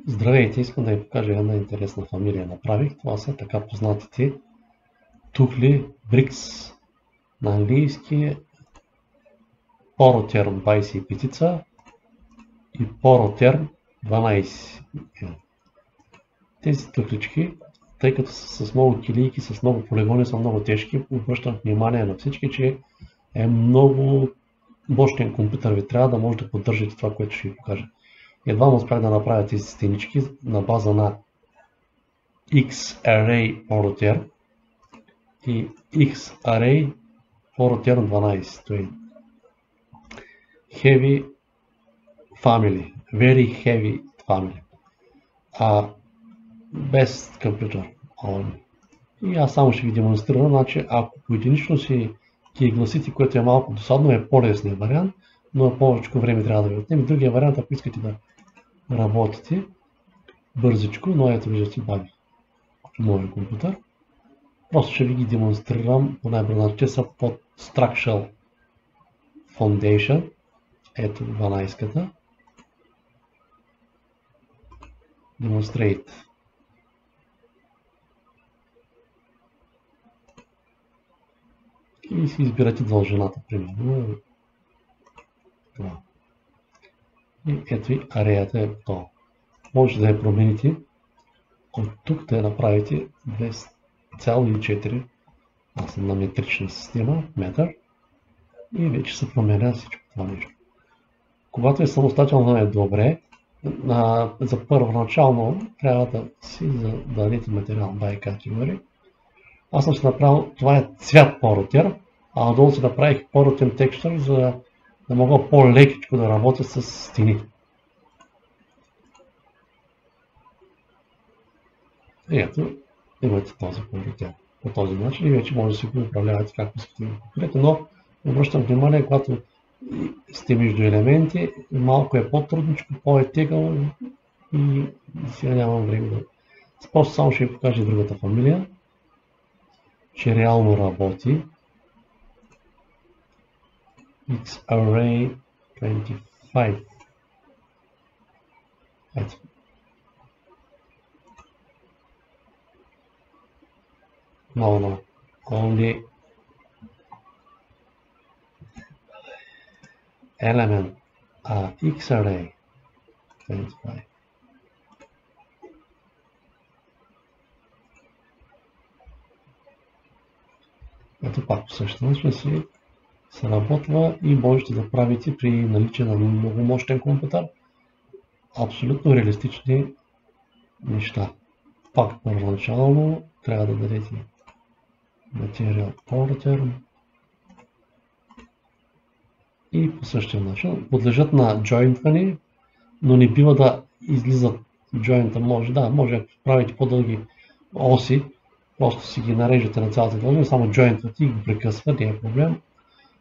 Здравейте, искам да ви покажа една интересна фамилия направих. Това са така познатите тухли Брикс. На английски Poroterm 25 и Poroterm 12. Тези тухлички, тъй като са с много килийки, с много полигони, са много тежки, обръщам внимание на всички, че е много мощен компютър ви трябва да може да поддържате това, което ще ви покажа. Едва успях да направя тези стенички на база на X-Array Poroterm и X-Array Poroterm 12. Това е Heavy Family, Very Heavy Family. Без компютър. И аз само ще ви демонстрирам, значи ако поединично си ги гласите, което е малко досадно, е по-лесният вариант, но повече време трябва да ви отнеме. Другия вариант, ако искате да работите бързичко, но ето виждате баби моят компютър. Просто ще ви ги демонстрирам по най-бързо начин. Те са под Structural Foundation. Ето 12-ката. Demonstrate. И си избирате дължината, примерно. Това. И ето и ареята е това. Може да я промените. От тук да я направите 2,4. Аз съм на метрична система, метър. И вече се променя всичко това нещо. Когато е самостоятелно е добре, за първоначално трябва да си дадете материал by category. Аз съм си направил, това е цвят Poroterm, а отдолу си направих Poroterm Texture, за да мога по-лекичко да работя с стени. И ето, имате този Poroterm. По този начин и вече може да си го управлявате както искате. Но обръщам внимание, когато сте между елементи, малко е по-трудничко, по-тегъл и сега нямам време да... Просто само ще ви покажа другата фамилия, че реално работи. X-Array 25. Ето. No. Only element X-Array 25. Ето пак по същия начин си сработва и можете да правите при наличие на много мощен компютър абсолютно реалистични неща. Пак първоначално трябва да дадете материал Poroterm и по същия начин подлежат на джойнтване, но не бива да излизат джойнта. Може ако правите по-дълги оси, просто си ги нарежете на цялата дължина, само джойнтвате и го прекъсва, не е проблем.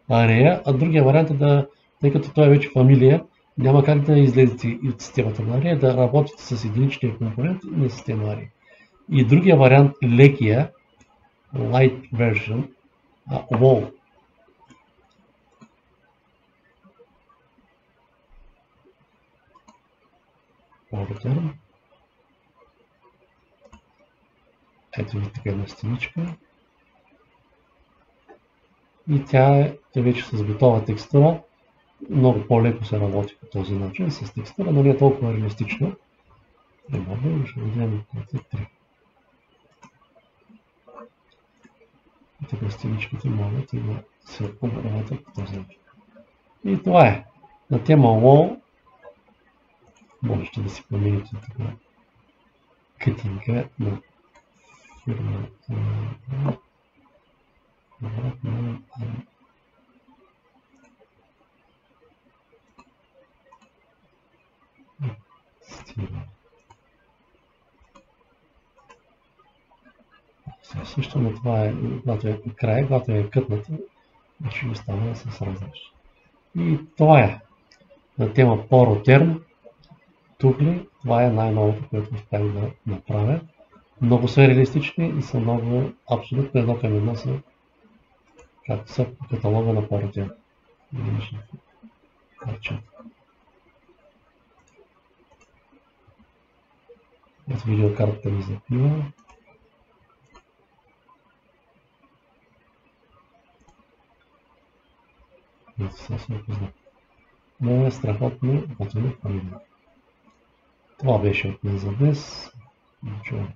А другия вариант е тъй като той е вече фамилия, няма как да излезете от системата на Ария, да работите с единичния компонент на система Ария. И другия вариант, лекия, light version, wall. Poroterm. Ето ви така една стеничка. И тя е вече с готова текстура. Много по-леко се работи по този начин с текстура, но не е толкова реалистично. Примерно, ще видим какви 3. И така стеничките могат и да се обработят по този начин. И това е. На тема Wall можете да си промените така кътинка на фирма също, но това е, когато е край, когато е кътната, ще ви става с разрез. И това е на тема Poroterm. Тухли, това е най-новото, което успях да направя. Много са реалистични и са много абсолютно едно към едно са, както са по каталога на Poroterm. Ето видеокартата ми запива. Ето сега се опозна. Не е страхотно готово панина. Това беше от мен за днес. Чувам.